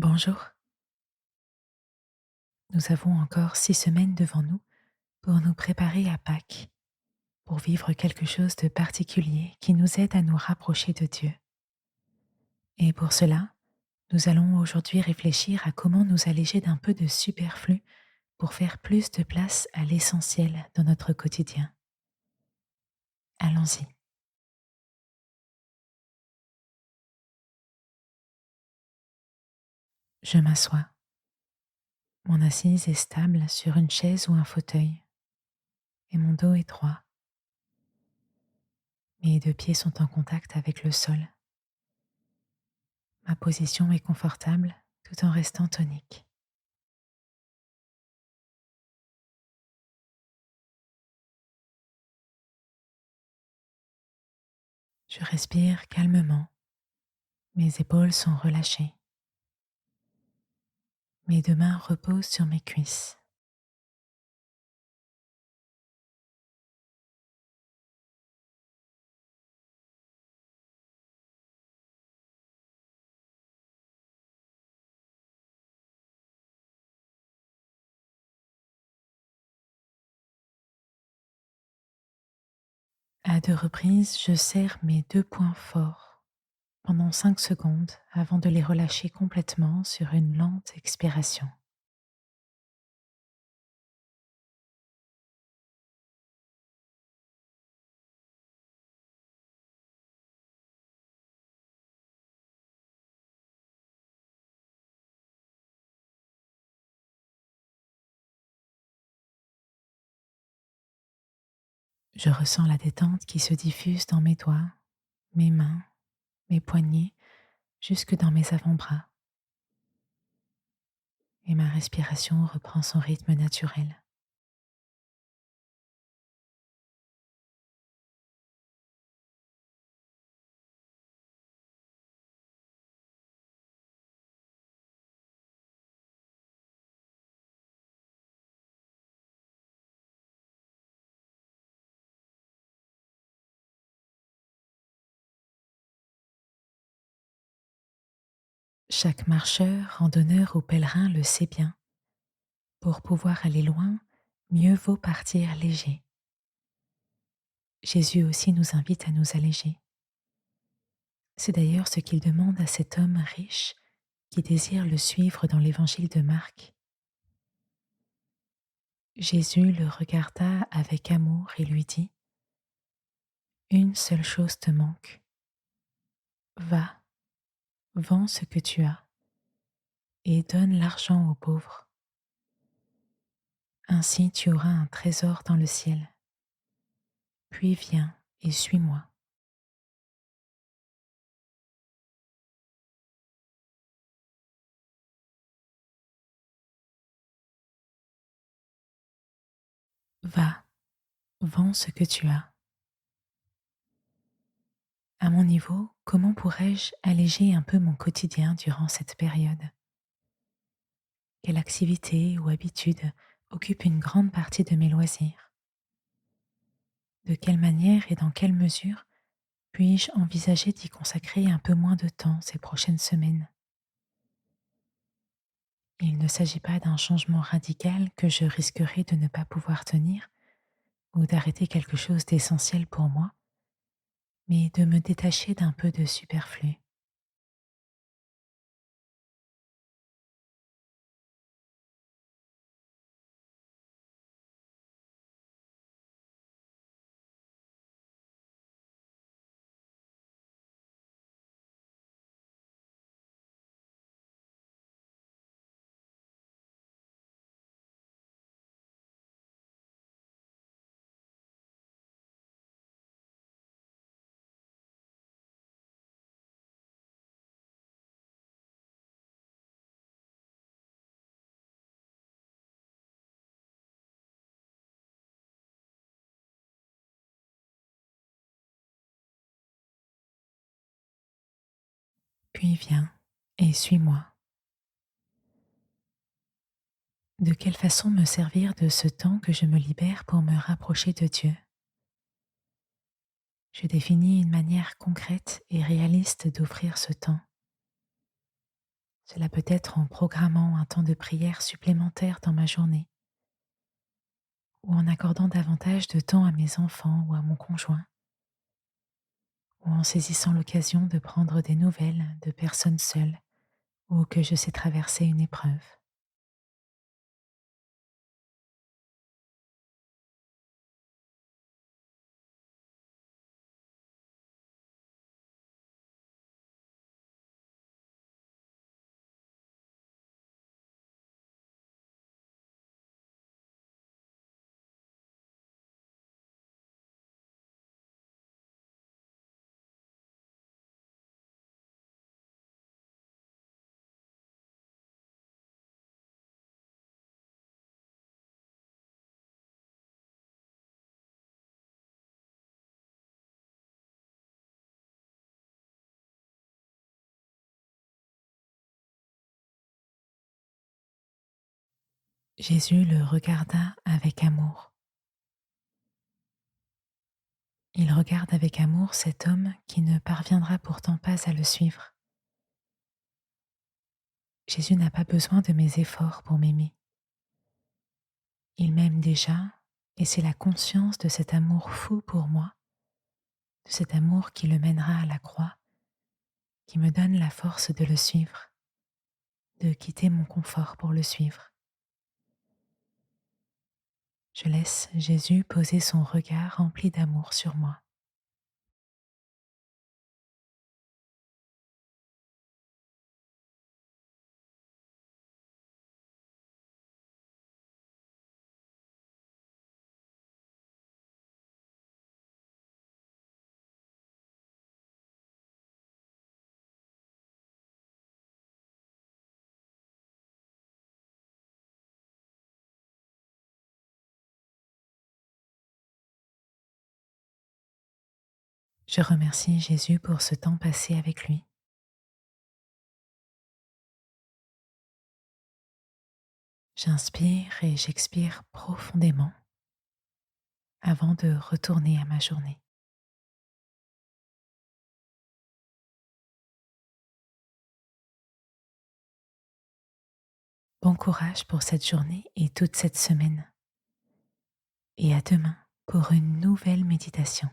Bonjour, nous avons encore 6 semaines devant nous pour nous préparer à Pâques, pour vivre quelque chose de particulier qui nous aide à nous rapprocher de Dieu. Et pour cela, nous allons aujourd'hui réfléchir à comment nous alléger d'un peu de superflu pour faire plus de place à l'essentiel dans notre quotidien. Allons-y. Je m'assois. Mon assise est stable sur une chaise ou un fauteuil et mon dos est droit. Mes deux pieds sont en contact avec le sol. Ma position est confortable tout en restant tonique. Je respire calmement, mes épaules sont relâchées, mes deux mains reposent sur mes cuisses. À deux reprises, je serre mes deux poings forts pendant 5 secondes avant de les relâcher complètement sur une lente expiration. Je ressens la détente qui se diffuse dans mes doigts, mes mains, mes poignets, jusque dans mes avant-bras, et ma respiration reprend son rythme naturel. Chaque marcheur, randonneur ou pèlerin le sait bien, pour pouvoir aller loin, mieux vaut partir léger. Jésus aussi nous invite à nous alléger. C'est d'ailleurs ce qu'il demande à cet homme riche qui désire le suivre dans l'évangile de Marc. Jésus le regarda avec amour et lui dit : « Une seule chose te manque. Va, vends ce que tu as et donne l'argent aux pauvres. Ainsi tu auras un trésor dans le ciel. Puis viens et suis-moi. » Va, vends ce que tu as. À mon niveau, comment pourrais-je alléger un peu mon quotidien durant cette période ? Quelle activité ou habitude occupe une grande partie de mes loisirs? De quelle manière et dans quelle mesure puis-je envisager d'y consacrer un peu moins de temps ces prochaines semaines? Il ne s'agit pas d'un changement radical que je risquerais de ne pas pouvoir tenir ou d'arrêter quelque chose d'essentiel pour moi, mais de me détacher d'un peu de superflu. Puis viens et suis-moi. De quelle façon me servir de ce temps que je me libère pour me rapprocher de Dieu? Je définis une manière concrète et réaliste d'offrir ce temps. Cela peut être en programmant un temps de prière supplémentaire dans ma journée ou en accordant davantage de temps à mes enfants ou à mon conjoint ou en saisissant l'occasion de prendre des nouvelles de personnes seules ou que je sais traverser une épreuve. Jésus le regarda avec amour. Il regarde avec amour cet homme qui ne parviendra pourtant pas à le suivre. Jésus n'a pas besoin de mes efforts pour m'aimer. Il m'aime déjà et c'est la conscience de cet amour fou pour moi, de cet amour qui le mènera à la croix, qui me donne la force de le suivre, de quitter mon confort pour le suivre. Je laisse Jésus poser son regard rempli d'amour sur moi. Je remercie Jésus pour ce temps passé avec lui. J'inspire et j'expire profondément avant de retourner à ma journée. Bon courage pour cette journée et toute cette semaine. Et à demain pour une nouvelle méditation.